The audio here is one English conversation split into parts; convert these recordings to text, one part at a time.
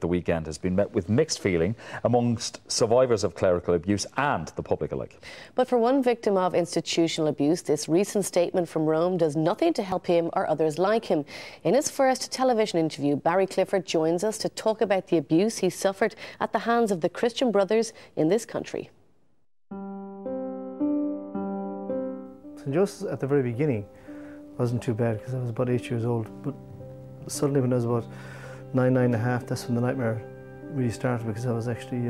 The weekend has been met with mixed feeling amongst survivors of clerical abuse and the public alike. But for one victim of institutional abuse, this recent statement from Rome does nothing to help him or others like him. In his first television interview, Barry Clifford joins us to talk about the abuse he suffered at the hands of the Christian brothers in this country. St. Joseph's at the very beginning wasn't too bad because I was about 8 years old, but suddenly when I was about 9 and a half, that's when the nightmare really started, because I was actually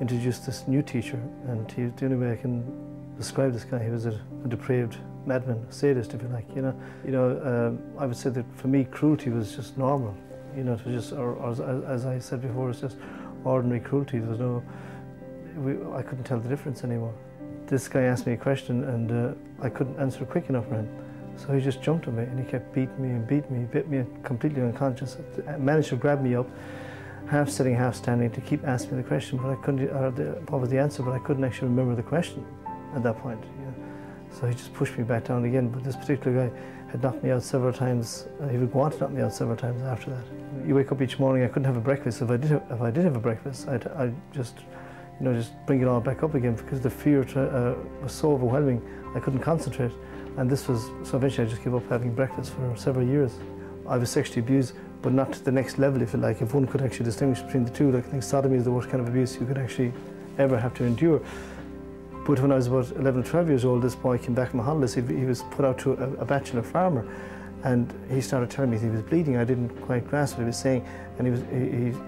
introduced to this new teacher, and he was the only way I can describe this guy. He was a depraved madman, a sadist, if you like. I would say that for me, cruelty was just normal. It was just, or as I said before, it's just ordinary cruelty. There was no, I couldn't tell the difference anymore. This guy asked me a question, and I couldn't answer it quick enough for him. So he just jumped on me, and he kept beating me and beating me, bit me completely unconscious. I managed to grab me up, half sitting, half standing, to keep asking me the question, but I couldn't, what was the answer, but I couldn't actually remember the question at that point. So he just pushed me back down again, but this particular guy had knocked me out several times. He would go on to knock me out several times after that. You wake up each morning, I couldn't have a breakfast. If I did have a breakfast, I'd just bring it all back up again, because the fear was so overwhelming, I couldn't concentrate. And so eventually I just gave up having breakfast for several years. I was sexually abused, but not to the next level, if you like. If one could actually distinguish between the two, like, I think sodomy is the worst kind of abuse you could actually ever have to endure. But when I was about 11 or 12 years old, this boy came back from holidays. He was put out to a bachelor farmer, and he started telling me he was bleeding. I didn't quite grasp what he was saying, and he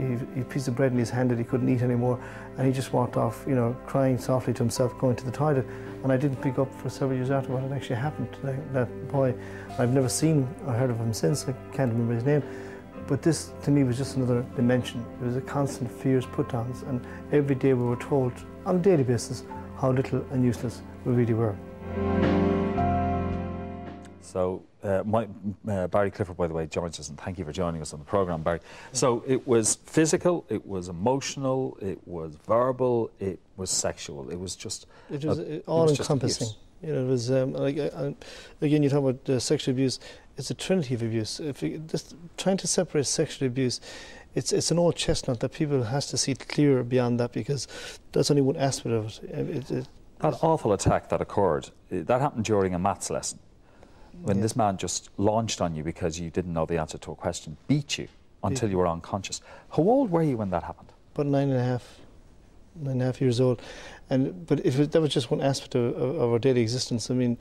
had a piece of bread in his hand that he couldn't eat anymore, and he just walked off, crying softly to himself, going to the toilet. And I didn't pick up for several years after what had actually happened to that boy. I've never seen or heard of him since. I can't remember his name. But this, to me, was just another dimension. It was a constant fears put-downs, and every day we were told on a daily basis how little and useless we really were. So, Barry Clifford, by the way, joins us, and thank you for joining us on the programme, Barry. So, it was physical, it was emotional, it was verbal, it was sexual. It was just... It was all-encompassing. It was, again, you talk about sexual abuse, it's a trinity of abuse. If you, just trying to separate sexual abuse, it's an old chestnut that people has to see clear beyond that, because that's only one aspect of it. That awful attack that occurred, that happened during a maths lesson, when this man just launched on you because you didn't know the answer to a question, beat you until you were unconscious. How old were you when that happened? About 9 and a half years old. But that was just one aspect of our daily existence. I mean,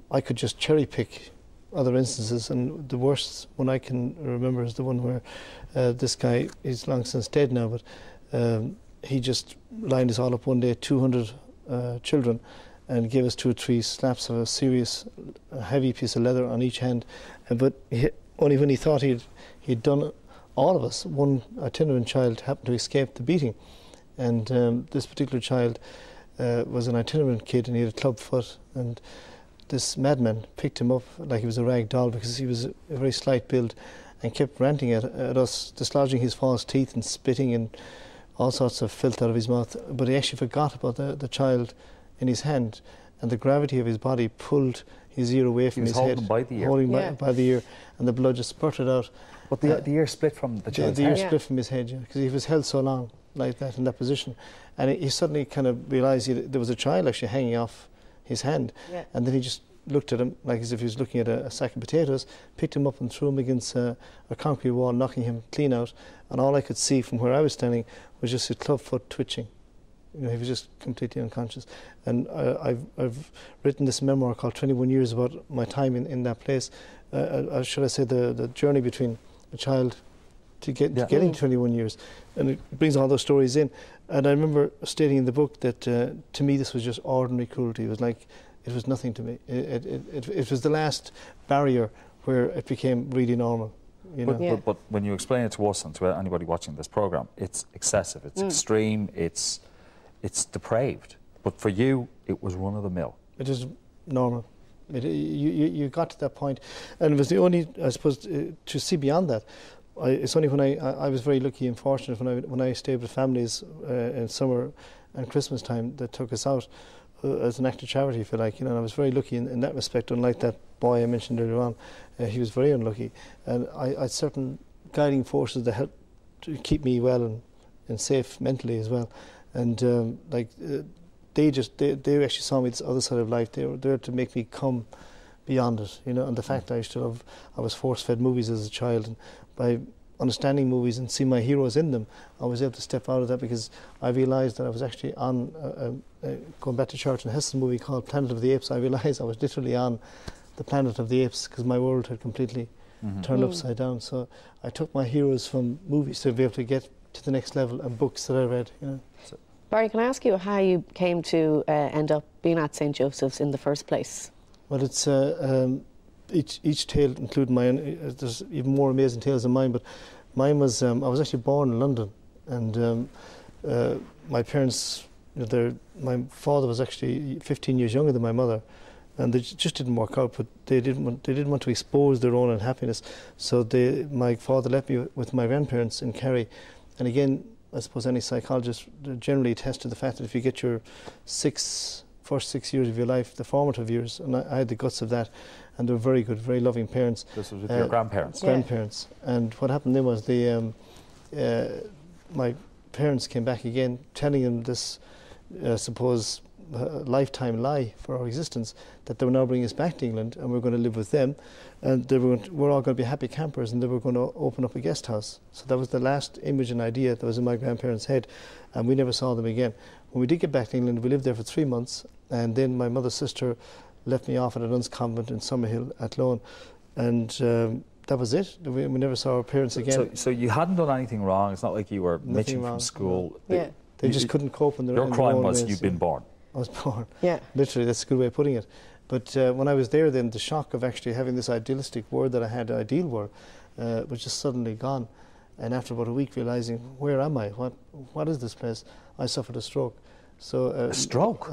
I could just cherry pick other instances, and the worst one I can remember is the one where this guy, he's long since dead now, but he just lined us all up one day, 200 children, and gave us 2 or 3 slaps of a serious, heavy piece of leather on each hand. But only when he thought he'd done all of us, one itinerant child happened to escape the beating. And this particular child was an itinerant kid, and he had a club foot. And this madman picked him up like he was a rag doll, because he was a very slight build, and kept ranting at us, dislodging his false teeth and spitting and all sorts of filth out of his mouth. But he actually forgot about the child in his hand, and the gravity of his body pulled his ear away from his head. He was holding by the ear. Holding by the ear, and the blood just spurted out. But the ear split from the child's head? The ear split from his head, yeah, because he was held so long like that, in that position. And he suddenly kind of realised there was a child actually hanging off his hand, and then he just looked at him like as if he was looking at a sack of potatoes, picked him up and threw him against a concrete wall, knocking him clean out. And all I could see from where I was standing was just his club foot twitching. He was just completely unconscious. And I've written this memoir called 21 Years about my time in that place. Should I say the journey between a child to getting 21 years. And it brings all those stories in. And I remember stating in the book that to me this was just ordinary cruelty. It was like, it was nothing to me. It was the last barrier where it became really normal. But when you explain it to us and to anybody watching this programme, it's excessive, it's extreme, it's depraved. But for you, it was run of the mill. It was normal. You got to that point, and it was the only, I suppose, to see beyond that. It's only when I was very lucky and fortunate when I stayed with families in summer and Christmas time that took us out as an act of charity, if you like. And I was very lucky in that respect. Unlike that boy I mentioned earlier on, he was very unlucky. And I had certain guiding forces that to keep me well and safe mentally as well. And they actually saw me this other side of life. They were there to make me come beyond it, you know. And the fact that I was force-fed movies as a child, and by understanding movies and seeing my heroes in them, I was able to step out of that, because I realised that I was actually on, going back to Charlton Heston's movie called Planet of the Apes, I realised I was literally on the Planet of the Apes, because my world had completely turned upside down. So I took my heroes from movies to be able to get to the next level, and books that I read, you know. So, Barry, can I ask you how you came to end up being at St. Joseph's in the first place? well, it's each tale, including my own, there's even more amazing tales than mine, but mine was, I was actually born in London, and my parents, my father was actually 15 years younger than my mother, and they just didn't work out, but they didn't want to expose their own unhappiness, so my father left me with my grandparents in Kerry. And again, I suppose any psychologist generally attests to the fact that if you get your first 6 years of your life, the formative years, and I had the guts of that, and they were very good, very loving parents. This was with your grandparents? Grandparents. Yeah. And what happened then was my parents came back again, telling them this, suppose, lifetime lie for our existence, that they were now bringing us back to England and we were going to live with them, and we're all going to be happy campers, and they were going to open up a guest house. So that was the last image and idea that was in my grandparents' head, and we never saw them again. When we did get back to England, we lived there for 3 months, and then my mother's sister left me off at a nuns' convent in Summerhill at Lone, and that was it. We never saw our parents again. So you hadn't done anything wrong. It's not like you were mitching from school. No. They just couldn't cope in their own ways. Your crime was you'd been born. I was born. Yeah. Literally, that's a good way of putting it. But when I was there, then the shock of actually having this idealistic world that I had, ideal world, was just suddenly gone. And after about a week, realising, where am I? What is this place? I suffered a stroke. So a stroke?